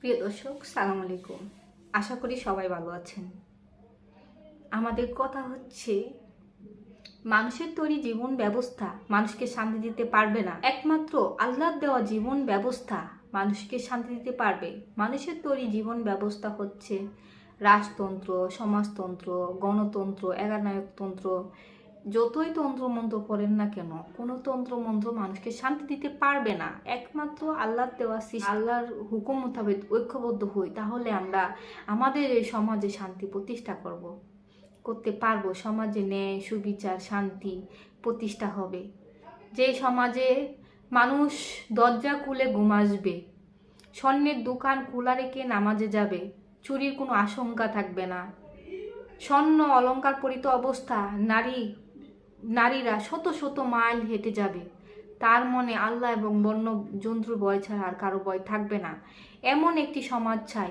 প্রিয় দর্শক, সালাম আলাইকুম। আশা করি সবাই ভালো আছেন। আমাদের কথা হচ্ছে, মানুষের তৈরি জীবন ব্যবস্থা মানুষকে শান্তি দিতে পারবে না। একমাত্র আল্লাহর দেওয়া জীবন ব্যবস্থা মানুষকে শান্তি দিতে পারবে। মানুষের তৈরি জীবন ব্যবস্থা হচ্ছে রাজতন্ত্র, সমাজতন্ত্র, গণতন্ত্র, একানায়কতন্ত্র। যতই তন্ত্রমন্ত্র করেন না কেন, কোনো তন্ত্রমন্ত্র মানুষকে শান্তি দিতে পারবে না। একমাত্র আল্লাহর দেওয়া আল্লাহর হুকুম মোতাবেক ঐক্যবদ্ধ হই, তাহলে আমরা আমাদের এই সমাজে শান্তি প্রতিষ্ঠা করতে পারবো। সমাজে ন্যায়, সুবিচার, শান্তি প্রতিষ্ঠা হবে। যে সমাজে মানুষ দরজা খুলে ঘুম আসবে, স্বর্ণের দোকান খোলা রেখে নামাজে যাবে, চুরির কোনো আশঙ্কা থাকবে না, স্বর্ণ অলংকার পরিত অবস্থা নারীরা শত শত মাইল হেঁটে যাবে, তার মনে আল্লাহ এবং বন্য জন্তুর ভয় ছাড়া আর কারো ভয় থাকবে না, এমন একটি সমাজ চাই।